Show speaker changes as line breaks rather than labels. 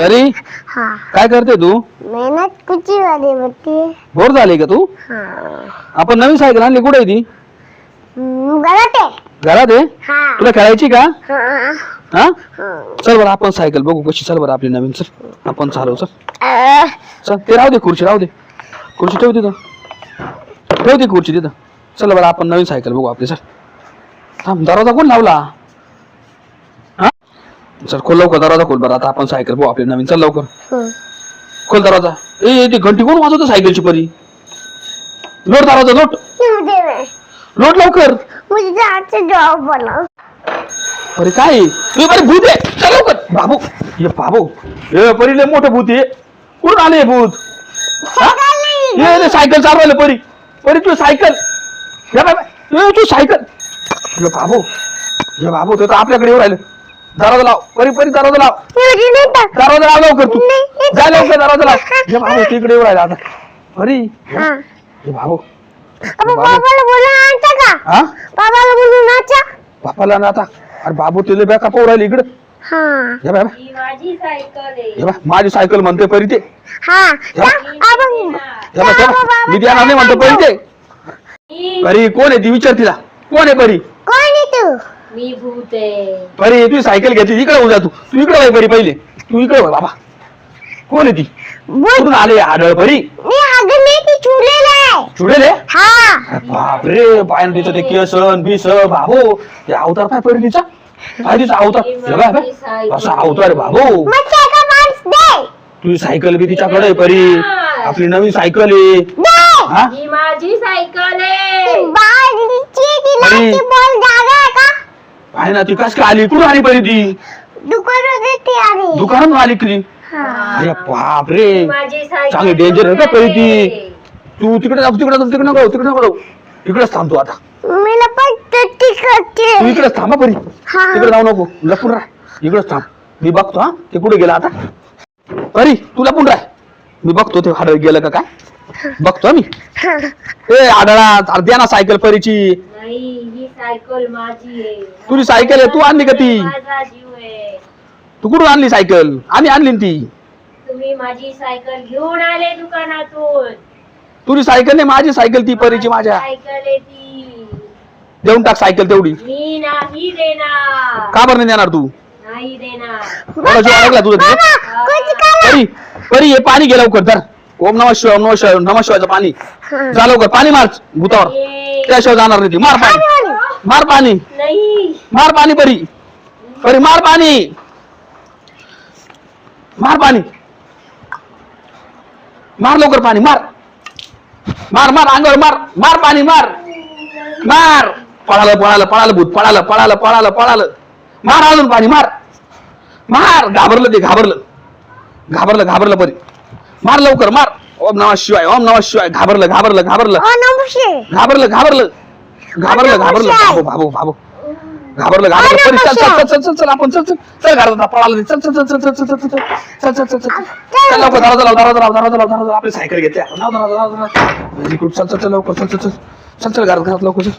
अरे
हाँ
काय करते तू?
मेहनत कुछ वाली होती है।
बोर झाली का तू?
हाँ
आपण नवीन सायकल आणली, कुठे आहे ती?
गलत है।
घरात आहे?
हाँ
तुला खेळायची का?
हाँ
हा
हाँ
चल बरं आपण सायकल बघू कशी. चल बरं आपली नवीन. चल आपण चालवू. चल
अ,
चल ते राहू दे, खुर्ची राहू दे. खुर्ची ठेव तिथं, ठेव ती खुर्ची तिथं. चल बरं आपण नवीन सायकल बघू आपली. चल थांब, दरवाजा कोण लावला? हा चल खोल लवकर दरवाजा, खोल बरं. आता आपण सायकल बघू आपली नवीन. चल लवकर खोल दरवाजा. ए ती घंटी कोण वाजवतो सायकलची परी? लोट दरवाजा, लोट
मुझे में
लोट लवकर.
मुझे आज से जॉब बनाओ।
अरे काय तू? बरे भूत आहे, चल लवकर. बाबू ये बाबू, हे परी लय मोठं भूत आहे. कुठून आले हे भूत?
साइकिल नहीं
ये सायकल चालवायला परी. परी तू सायकल, हे बाबा तू सायकल. ये बाबू ते तर आपल्याकडे येऊ राहिलं. दरवाजा लाव परी, परी दरवाजा लाव.
मुझे नहीं था।
दरवाजा लाव लवकर तू.
नहीं,
जा लवकर दरवाजा लाव. हे बाबू तिकडे येऊ राहिला आता. परी
हाँ
हे बाबू.
अब पापाला बोला नाचा का?
हा
पापाला बोलू नाचा?
बापाला ना आता. अरे बाबू तुला बॅग कापू राहिली इकडे.
हाँ
हे बाबा,
ही माझी सायकल आहे.
हे बा माझी सायकल म्हणते परी ते.
हाँ
या.
अब
हे बा मी द्या नाही म्हणतो परी ते. परी कोण आहे ती? विचार तिला, कोण आहे परी?
कौन है तू?
मी भूत आहे.
परी तू सायकल घेतली, इकडे जा. तू इकडे वळ परी, पहिले तू इकडे वळ बाबा. कोण आहे ती? कुठून आले आढळ परी?
मी आगे में ती चुलेला है।
चुडेल आहे?
हाँ
बापरे पायन तिचं ते केसन बिस बाबू. ते अवतार काय परी तिचा? काय तिचा अवतार? हे बघ, हे बघ. असा अवतार आहे बाबू.
मच्छा का मांस दे
तुझी सायकल बी तिच्याकडे आहे परी. आपली नवीन सायकल आहे.
दे।
हा
ही माझी सायकल आहे.
बाळीची
अरे.
दिलाची बॉल जागा आहे का?
आहे ना ती. कस काय आली? कुठून आली परी ती?
दुकानात येते अरे।
दुकानात आली की?
हाँ
अरे बापरे,
ही माझी सायकल
चांगली डेंजर आहे का परी ती?
आहे.
तू तिकडे जाऊ, तिकडे जाऊ, तिकडे नको, तिकडे नको जाऊ. इकडेच थांबतो आता.
मला पण टट्टी करते।
तू इकडेच थांबा परी.
हाँ
तिकडे जाऊ नको, लपून राह. इकडेच थांब, मी बघतो. हा ते कुठे गेला आता? परी तू लपून राह, मी बघतो ते हाडळ गेलं का काय. बघतो मी.
हाँ
ए आढळा, अरे द्या ना सायकल परीची.
नाही, ही सायकल माझी आहे.
तुझी सायकल आहे, तू आणली का ती?
माझा जीव आहे.
तू कुठून आणली सायकल? आम्ही आणली ना ती.
तुम्ही माझी सायकल घेऊन आले दुकानातून.
तुझी सायकल नाही, माझी सायकल ती परीची माझ्या.
सायकल आहे ती.
देऊन टाक सायकल तेवढी.
मी नाही देणार.
का बरं नाही देणार तू?
नाही देणार.
कोणाची अडकला तुझं तिथे?
बाबा कुछ करा।
परी परी हे पाणी घे लवकर तर. ओम नमः शिवाय, ओम नमः शिवाय, नमः शिवायचं पाणी.
हाँ
जा लवकर पाणी मार भूतावर.
ये.
त्याशिवाय जाणार नाही ती. मार पाणी, मार पाणी,
नाही.
मार पाणी परी. परी मार पाणी, मार पाणी, मार लवकर पाणी मार. मार मार अंगावर मार, मार पाणी मार, मार. पळालं पळालं पळालं भूत, पळालं पळालं पळालं पळालं. मार अजून पाणी मार, मार. घाबरलं ते, घाबरलं घाबरलं घाबरलं परी. मार लवकर मार. ओम नमः शिवाय, ओम नमः शिवाय. घाबरलं घाबरलं घाबरलं
ओ नमस्ते।
घाबरलं घाबरलं घाबरलं घाबरलं. बाबू बाबू बाबू घाबरलं घाबरलं परी. चल चल चल चल चल आपण चल चल चल घरात पळालं. चल चल चल चल चल चल चल चल चल चल चल चल चल लवकर. दरवाजा लाव, दरवाजा लाव, दरवाजा लाव, दरवाजा लाव. आपली सायकल घेते. लाव दरवाजा, लाव दरवाजा. चल चल चल लवकर. चल चल चल चल चल घरात, घरात लवकर चल.